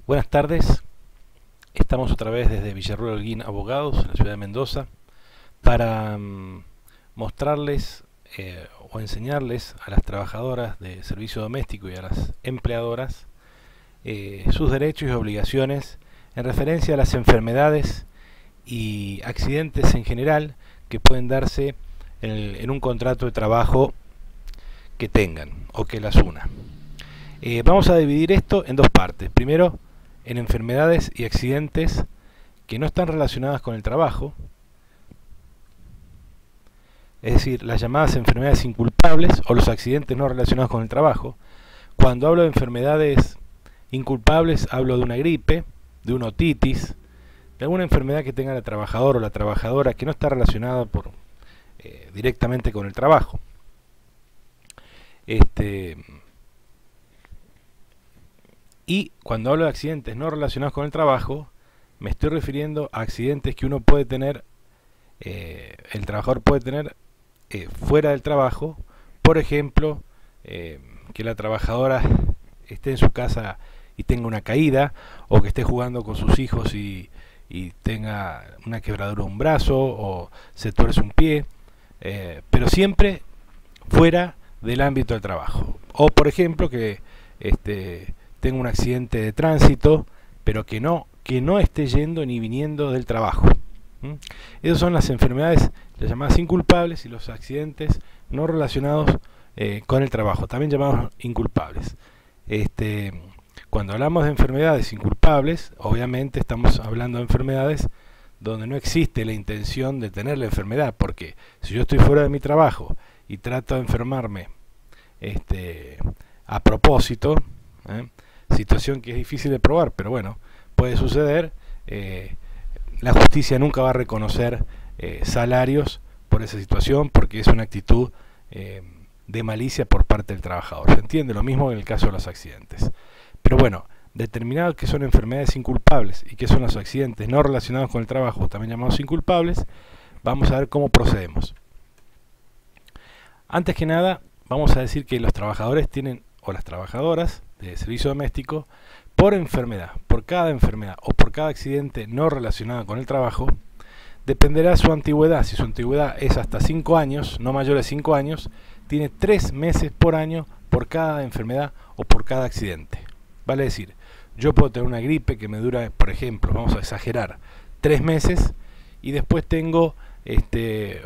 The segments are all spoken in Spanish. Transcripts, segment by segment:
Buenas tardes, estamos otra vez desde Villarruel Holguín Abogados, en la ciudad de Mendoza, para mostrarles o enseñarles a las trabajadoras de servicio doméstico y a las empleadoras sus derechos y obligaciones en referencia a las enfermedades y accidentes en general que pueden darse en un contrato de trabajo que tengan o que las una. Vamos a dividir esto en dos partes. Primero, en enfermedades y accidentes que no están relacionadas con el trabajo, es decir, las llamadas enfermedades inculpables o los accidentes no relacionados con el trabajo. Cuando hablo de enfermedades inculpables, hablo de una gripe, de una otitis, de alguna enfermedad que tenga el trabajador o la trabajadora que no está relacionada directamente con el trabajo. Y cuando hablo de accidentes no relacionados con el trabajo, me estoy refiriendo a accidentes que uno puede tener, el trabajador puede tener fuera del trabajo. Por ejemplo, que la trabajadora esté en su casa y tenga una caída, o que esté jugando con sus hijos y tenga una quebradura de un brazo, o se tuerce un pie, pero siempre fuera del ámbito del trabajo. O por ejemplo, que tenga un accidente de tránsito, pero que no esté yendo ni viniendo del trabajo. Esas son las enfermedades, las llamadas inculpables, y los accidentes no relacionados con el trabajo, también llamados inculpables. Cuando hablamos de enfermedades inculpables, obviamente estamos hablando de enfermedades donde no existe la intención de tener la enfermedad, porque si yo estoy fuera de mi trabajo y trato de enfermarme a propósito, situación que es difícil de probar, pero bueno, puede suceder, la justicia nunca va a reconocer salarios por esa situación, porque es una actitud de malicia por parte del trabajador. ¿Se entiende? Lo mismo en el caso de los accidentes. Pero bueno, determinado que son enfermedades inculpables y que son los accidentes no relacionados con el trabajo, también llamados inculpables, vamos a ver cómo procedemos. Antes que nada, vamos a decir que los trabajadores tienen, o las trabajadoras de servicio doméstico, por enfermedad, por cada enfermedad o por cada accidente no relacionado con el trabajo, dependerá su antigüedad. Si su antigüedad es hasta 5 años, no mayor de 5 años, tiene 3 meses por año por cada enfermedad o por cada accidente. Vale decir, yo puedo tener una gripe que me dura, por ejemplo, vamos a exagerar, 3 meses, y después tengo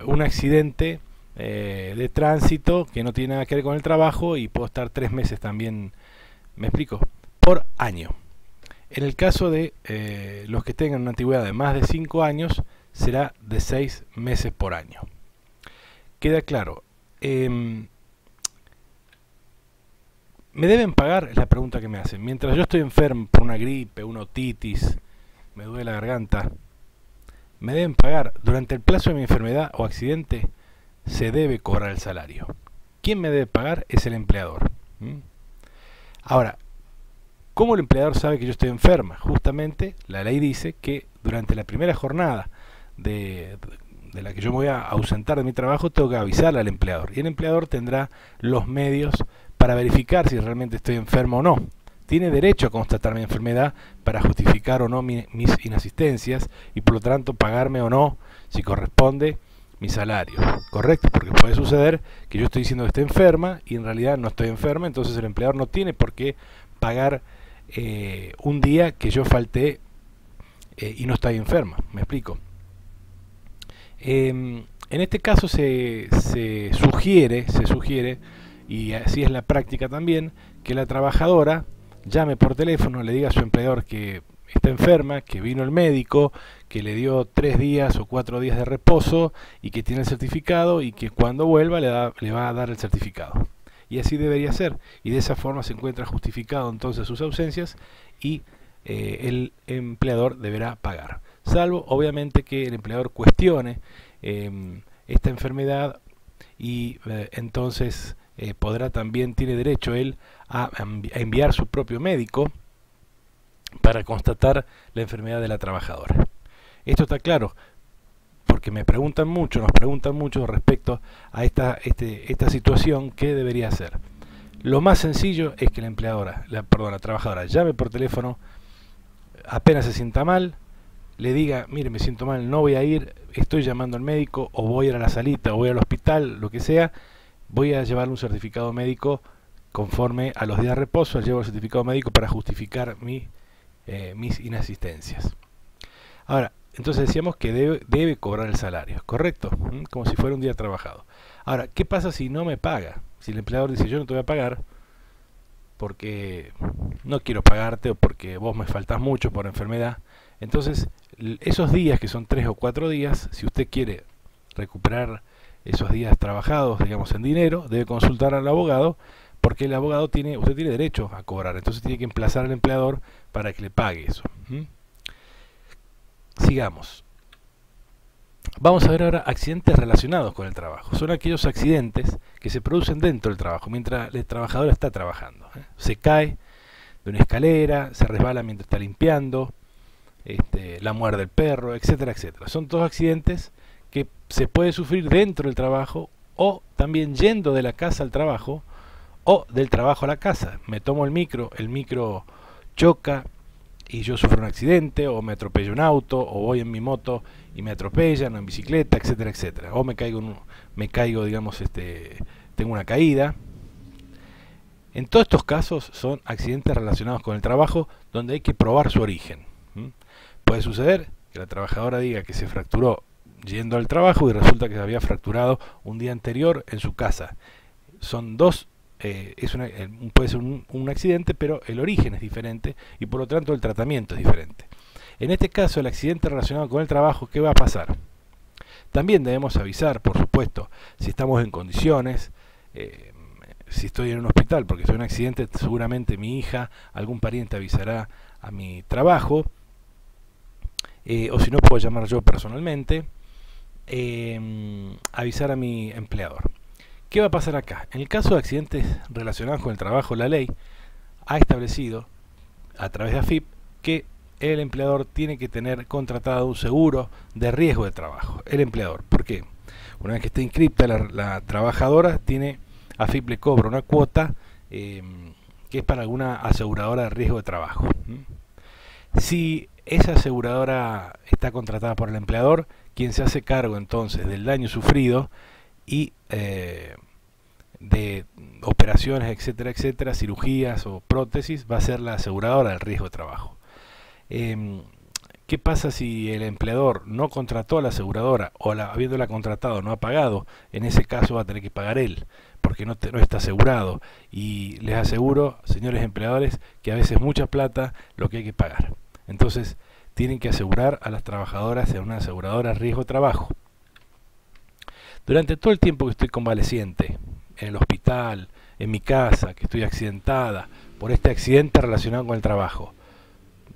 un accidente de tránsito que no tiene nada que ver con el trabajo, y puedo estar 3 meses también, ¿me explico?, por año. En el caso de los que tengan una antigüedad de más de 5 años, será de 6 meses por año. ¿Queda claro? ¿Me deben pagar? Es la pregunta que me hacen. Mientras yo estoy enfermo por una gripe, una otitis, me duele la garganta, ¿me deben pagar? Durante el plazo de mi enfermedad o accidente, se debe cobrar el salario. ¿Quién me debe pagar? Es el empleador. Ahora, ¿cómo el empleador sabe que yo estoy enferma? Justamente la ley dice que durante la primera jornada de la que yo me voy a ausentar de mi trabajo, tengo que avisarle al empleador, y el empleador tendrá los medios para verificar si realmente estoy enfermo o no. Tiene derecho a constatar mi enfermedad para justificar o no mis inasistencias, y por lo tanto pagarme o no, si corresponde, mi salario. ¿Correcto? Porque puede suceder que yo estoy diciendo que estoy enferma y en realidad no estoy enferma, entonces el empleador no tiene por qué pagar un día que yo falté y no estoy enferma. ¿Me explico? En este caso se sugiere, y así es la práctica también, que la trabajadora llame por teléfono, le diga a su empleador que está enferma, que vino el médico, que le dio 3 días o 4 días de reposo y que tiene el certificado, y que cuando vuelva le va a dar el certificado. Y así debería ser, y de esa forma se encuentra justificado entonces sus ausencias, y el empleador deberá pagar. Salvo obviamente que el empleador cuestione esta enfermedad, y entonces tiene derecho él a enviar su propio médico para constatar la enfermedad de la trabajadora. Esto está claro, porque nos preguntan mucho respecto a esta situación. ¿Qué debería hacer? Lo más sencillo es que la trabajadora llame por teléfono apenas se sienta mal, le diga, mire, me siento mal, no voy a ir, estoy llamando al médico, o voy a ir a la salita, o voy al hospital, lo que sea, voy a llevarle un certificado médico conforme a los días de reposo, llevo el certificado médico para justificar mis inasistencias. Ahora, entonces decíamos que debe cobrar el salario, ¿correcto? Como si fuera un día trabajado. Ahora, ¿qué pasa si no me paga? Si el empleador dice, yo no te voy a pagar porque no quiero pagarte o porque vos me faltás mucho por enfermedad. Entonces, esos días, que son 3 o 4 días, si usted quiere recuperar esos días trabajados, digamos, en dinero, debe consultar al abogado, porque el abogado usted tiene derecho a cobrar, entonces tiene que emplazar al empleador para que le pague eso. Sigamos. Vamos a ver ahora accidentes relacionados con el trabajo. Son aquellos accidentes que se producen dentro del trabajo, mientras el trabajador está trabajando. Se cae de una escalera, se resbala mientras está limpiando, la muerde el perro, etcétera, etcétera. Son todos accidentes que se puede sufrir dentro del trabajo o también yendo de la casa al trabajo o del trabajo a la casa. Me tomo el micro choca y yo sufro un accidente, o me atropella un auto, o voy en mi moto y me atropellan, o en bicicleta, etcétera, etcétera. O me caigo, digamos, tengo una caída. En todos estos casos son accidentes relacionados con el trabajo donde hay que probar su origen. Puede suceder que la trabajadora diga que se fracturó yendo al trabajo y resulta que se había fracturado un día anterior en su casa. Son dos, puede ser un accidente, pero el origen es diferente y por lo tanto el tratamiento es diferente. En este caso, el accidente relacionado con el trabajo, ¿qué va a pasar? También debemos avisar, por supuesto, si estamos en condiciones, si estoy en un hospital porque estoy en un accidente, seguramente mi hija, algún pariente avisará a mi trabajo, o si no puedo llamar yo personalmente, avisar a mi empleador. ¿Qué va a pasar acá? En el caso de accidentes relacionados con el trabajo, la ley ha establecido, a través de AFIP, que el empleador tiene que tener contratado un seguro de riesgo de trabajo. El empleador, ¿por qué? Una vez que está inscripta la trabajadora, AFIP le cobra una cuota que es para alguna aseguradora de riesgo de trabajo. Si esa aseguradora está contratada por el empleador, quien se hace cargo entonces del daño sufrido y de operaciones, etcétera, etcétera, cirugías o prótesis, va a ser la aseguradora del riesgo de trabajo. ¿Qué pasa si el empleador no contrató a la aseguradora o habiéndola contratado no ha pagado? En ese caso va a tener que pagar él, porque no está asegurado. Y les aseguro, señores empleadores, que a veces mucha plata lo que hay que pagar. Entonces, tienen que asegurar a las trabajadoras en una aseguradora de riesgo de trabajo. Durante todo el tiempo que estoy convaleciente, en el hospital, en mi casa, que estoy accidentada por este accidente relacionado con el trabajo,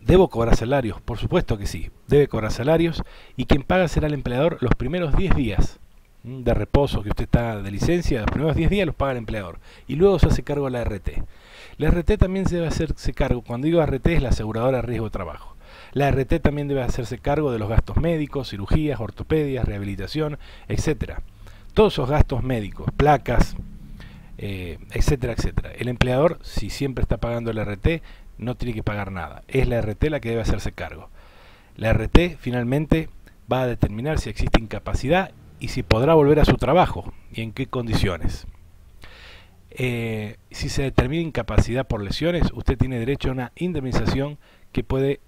¿debo cobrar salarios? Por supuesto que sí, debe cobrar salarios, y quien paga será el empleador los primeros 10 días de reposo que usted está de licencia. Los primeros 10 días los paga el empleador y luego se hace cargo de la RT. La RT también se debe hacerse cargo, cuando digo RT es la aseguradora de riesgo de trabajo. La RT también debe hacerse cargo de los gastos médicos, cirugías, ortopedias, rehabilitación, etcétera. Todos esos gastos médicos, placas, etcétera, etcétera. El empleador, si siempre está pagando la RT, no tiene que pagar nada. Es la RT la que debe hacerse cargo. La RT finalmente va a determinar si existe incapacidad y si podrá volver a su trabajo y en qué condiciones. Si se determina incapacidad por lesiones, usted tiene derecho a una indemnización que puede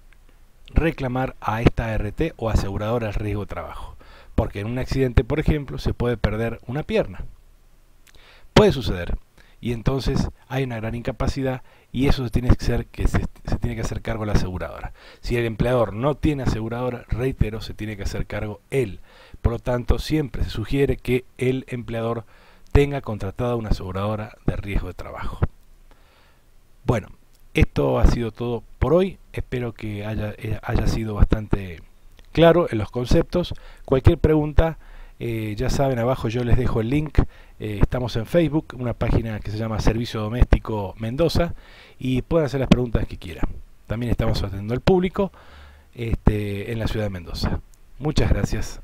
reclamar a esta RT o aseguradora de riesgo de trabajo. Porque en un accidente, por ejemplo, se puede perder una pierna. Puede suceder. Y entonces hay una gran incapacidad y eso se tiene que hacer cargo la aseguradora. Si el empleador no tiene aseguradora, reitero, se tiene que hacer cargo él. Por lo tanto, siempre se sugiere que el empleador tenga contratada una aseguradora de riesgo de trabajo. Bueno, esto ha sido todo por hoy. Espero que haya sido bastante claro en los conceptos. Cualquier pregunta, ya saben, abajo yo les dejo el link. Estamos en Facebook, una página que se llama Servicio Doméstico Mendoza, y pueden hacer las preguntas que quieran. También estamos atendiendo al público en la ciudad de Mendoza. Muchas gracias.